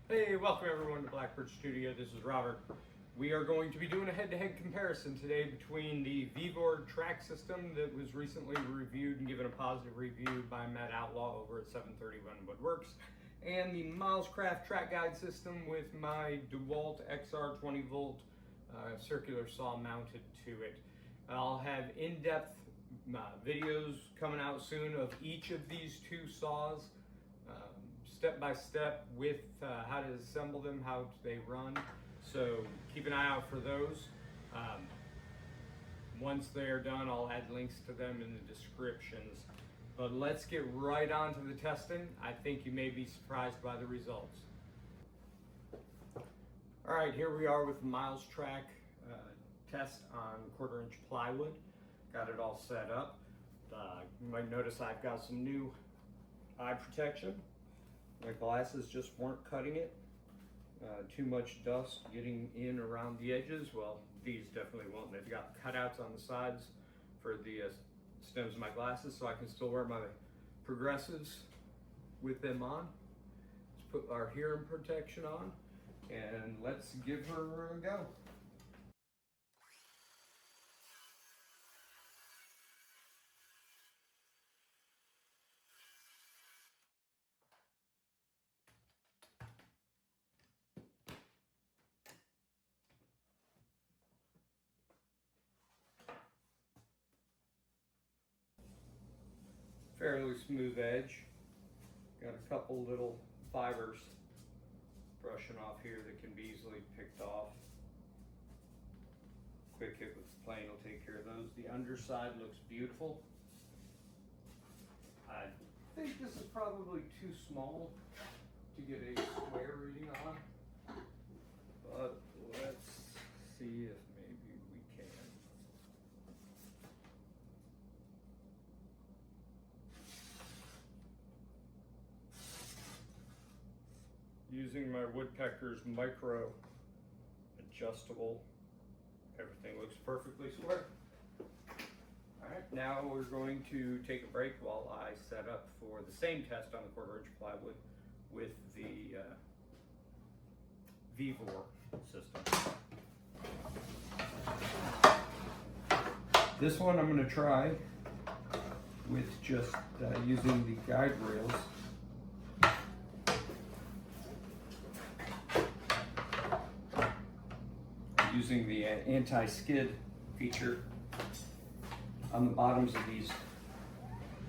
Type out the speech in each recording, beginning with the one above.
Hey, welcome everyone to Blackbird Studio. This is Robert. We are going to be doing a head-to-head comparison today between the Vevor Track system that was recently reviewed and given a positive review by Matt Outlaw over at 731 Woodworks, and the Milescraft track guide system with my DeWalt XR 20 volt circular saw mounted to it. I'll have in-depth videos coming out soon of each of these two saws, step by step with how to assemble them, how they run. So keep an eye out for those. Once they're done, I'll add links to them in the descriptions. But let's get right on to the testing. I think you may be surprised by the results. All right, here we are with the Milescraft test on 1/4 inch plywood. Got it all set up. You might notice I've got some new eye protection. My glasses just weren't cutting it. Too much dust getting in around the edges. Well, these definitely won't. They've got cutouts on the sides for the stems of my glasses, so I can still wear my progressives with them on. Let's put our hearing protection on, and let's give her a go. Fairly smooth edge. Got a couple little fibers brushing off here that can be easily picked off. Quick hit with the plane will take care of those. The underside looks beautiful. I think this is probably too small to get a square reading on, but let's see if maybe we can. Using my woodpecker's micro adjustable, everything looks perfectly square. All right, now we're going to take a break while I set up for the same test on the 1/4 inch plywood with the Vevor system. This one I'm going to try with just using the guide rails. Using the anti-skid feature on the bottoms of these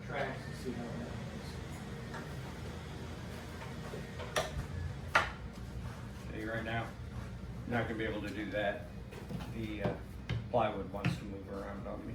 tracks to see how that is. Tell you right now, I'm not going to be able to do that. The plywood wants to move around on me.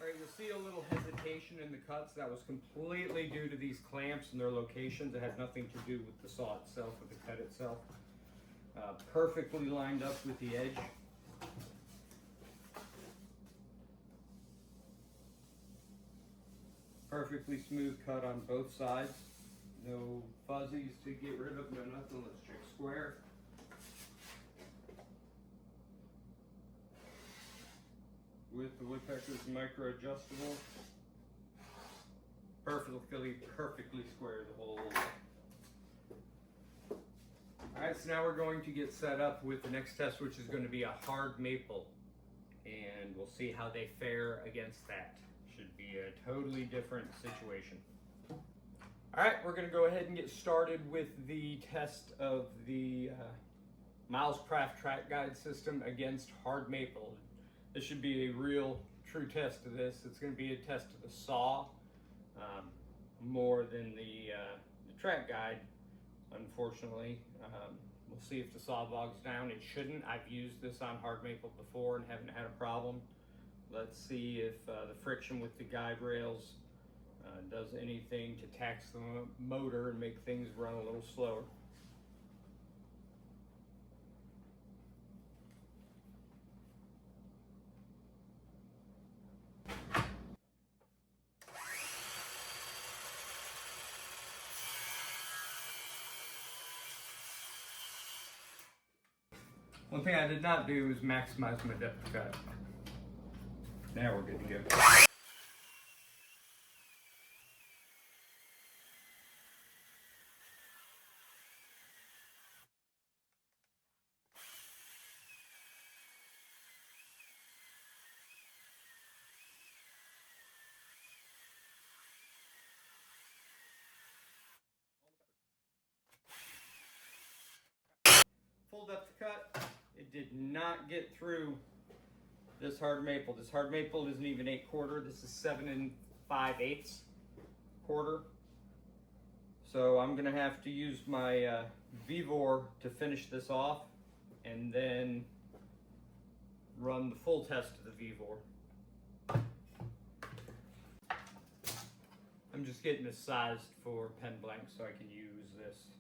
All right, you'll see a little hesitation in the cuts. That was completely due to these clamps and their locations. It has nothing to do with the saw itself or the cut itself. Perfectly lined up with the edge. Perfectly smooth cut on both sides. No fuzzies to get rid of, no nothing. Let's check square. With the woodpecker's micro adjustable, perfectly square the whole. Alright, so now we're going to get set up with the next test, which is going to be a hard maple, and we'll see how they fare against that. Should be a totally different situation. Alright, we're going to go ahead and get started with the test of the Milescraft track guide system against hard maple. This should be a real, true test of this. It's going to be a test of the saw more than the track guide, unfortunately. We'll see if the saw bogs down. It shouldn't. I've used this on hard maple before and haven't had a problem. Let's see if the friction with the guide rails does anything to tax the motor and make things run a little slower. One thing I did not do is maximize my depth of cut. Now we're good to go. Full depth of cut. It did not get through this hard maple. This hard maple isn't even 8/4. This is 7 5/8 quarter. So I'm gonna have to use my Vevor to finish this off, and then run the full test of the Vevor. I'm just getting this sized for pen blank so I can use this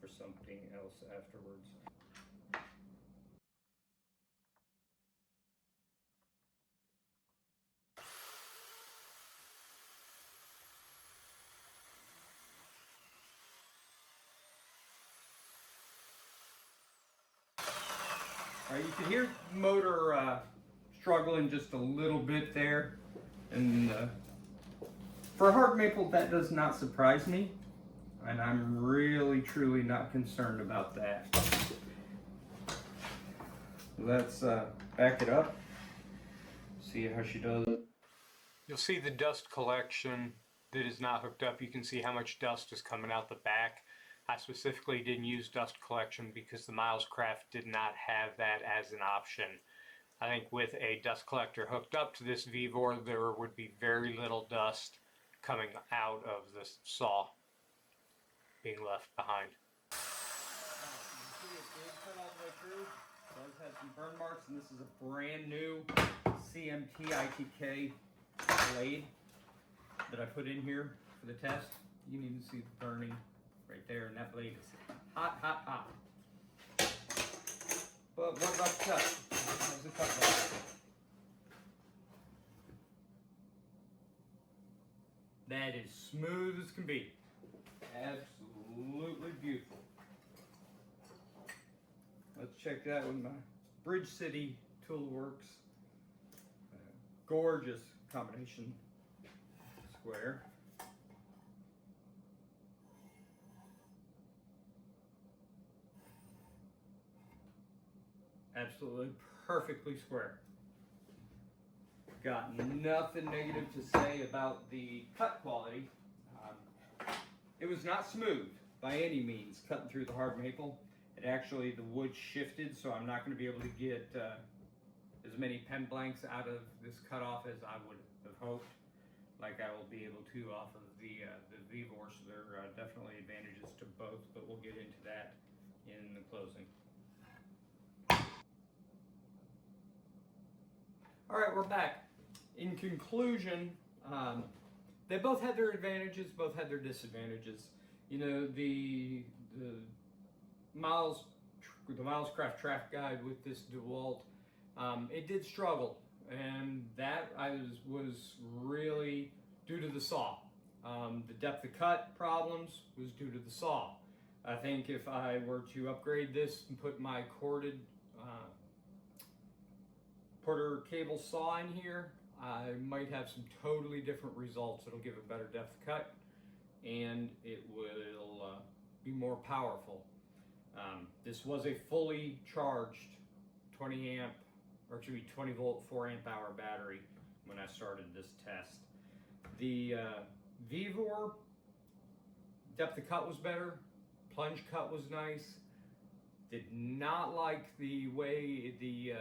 for something else afterwards. All right, you can hear the motor struggling just a little bit there, and for hard maple that does not surprise me, and I'm really truly not concerned about that. Let's back it up, see how she does. You'll see the dust collection that is not hooked up. You can see how much dust is coming out the back. I specifically didn't use dust collection because the Milescraft did not have that as an option. I think with a dust collector hooked up to this Vevor, there would be very little dust coming out of the saw being left behind. You can see it did cut all the way through. It does have some burn marks, and this is a brand new CMT ITK blade that I put in here for the test. You can even see the burning right there, and that blade is hot, hot, hot. But what about the cut? How's the cut like? That is smooth as can be. Absolutely beautiful. Let's check that with my Bridge City Toolworks. Gorgeous combination square. Absolutely perfectly square. Got nothing negative to say about the cut quality. It was not smooth by any means cutting through the hard maple. It actually, the wood shifted, so I'm not going to be able to get as many pen blanks out of this cutoff as I would have hoped, like I will be able to off of the Vevor. So there are definitely advantages to both, but we'll get into that in the closing. All right, we're back. In conclusion, they both had their advantages, both had their disadvantages. You know, the Milescraft track guide with this DeWalt, it did struggle, and that was really due to the saw. The depth of cut problems was due to the saw. I think if I were to upgrade this and put my corded Porter cable saw in here, I might have some totally different results. It'll give a better depth cut, and it will be more powerful. This was a fully charged 20 volt 4 amp hour battery when I started this test. The Vevor depth of cut was better, plunge cut was nice. Did not like the way the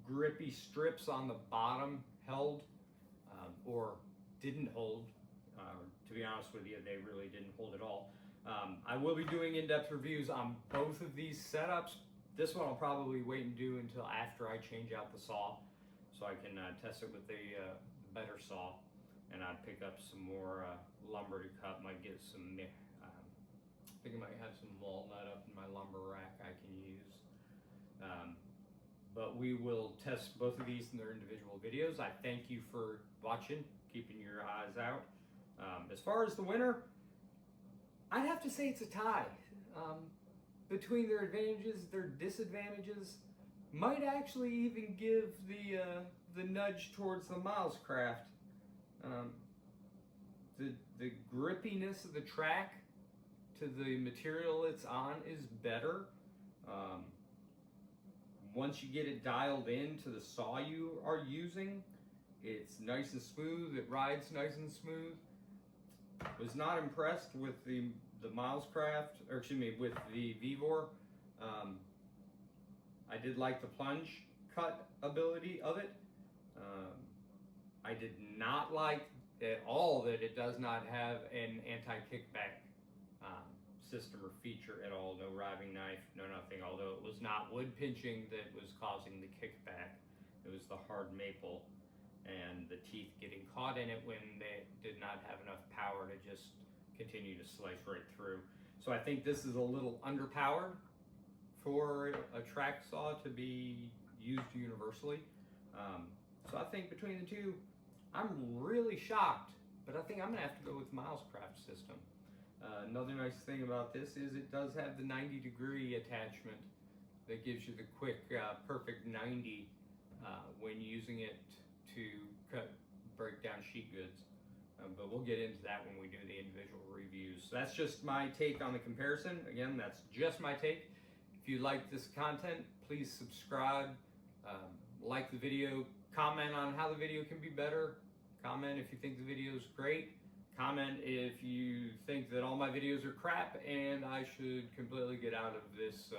grippy strips on the bottom held or didn't hold. To be honest with you, they really didn't hold at all. I will be doing in-depth reviews on both of these setups. This one I'll probably wait and do until after I change out the saw, so I can test it with a better saw, and I'd pick up some more lumber to cut. Might get some, I think I might have some walnut up in my lumber rack I can use. But we will test both of these in their individual videos. I thank you for watching, keeping your eyes out. As far as the winner, I'd have to say it's a tie. between their advantages, their disadvantages might actually even give the nudge towards the Milescraft. The grippiness of the track to the material it's on is better. Once you get it dialed in to the saw you are using, it's nice and smooth, it rides nice and smooth. Was not impressed with the Milescraft, or excuse me, with the Vevor. I did like the plunge cut ability of it. I did not like at all that it does not have an anti-kickback system or feature at all. No riving knife, no nothing, although it was not wood pinching that was causing the kickback. It was the hard maple and the teeth getting caught in it when they did not have enough power to just continue to slice right through. So I think this is a little underpowered for a track saw to be used universally. So I think between the two, I'm really shocked, but I think I'm gonna have to go with Milescraft system. Another nice thing about this is it does have the 90-degree attachment that gives you the quick, perfect 90 when using it to break down sheet goods. But we'll get into that when we do the individual reviews. So that's just my take on the comparison. Again, that's just my take. If you like this content, please subscribe, like the video, comment on how the video can be better, comment if you think the video is great, comment if you think that all my videos are crap and I should completely get out of this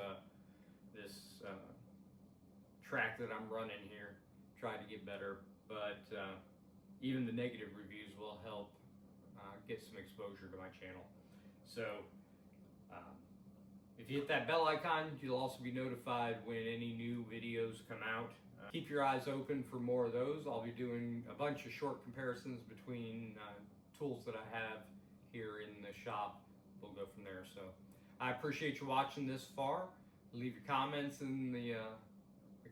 track that I'm running here, try to get better. But even the negative reviews will help get some exposure to my channel. So if you hit that bell icon, you'll also be notified when any new videos come out. Keep your eyes open for more of those. I'll be doing a bunch of short comparisons between tools that I have here in the shop. We'll go from there. So I appreciate you watching this far. Leave your comments in the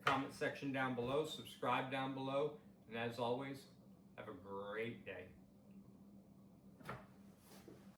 comment section down below. Subscribe down below. And as always, have a great day.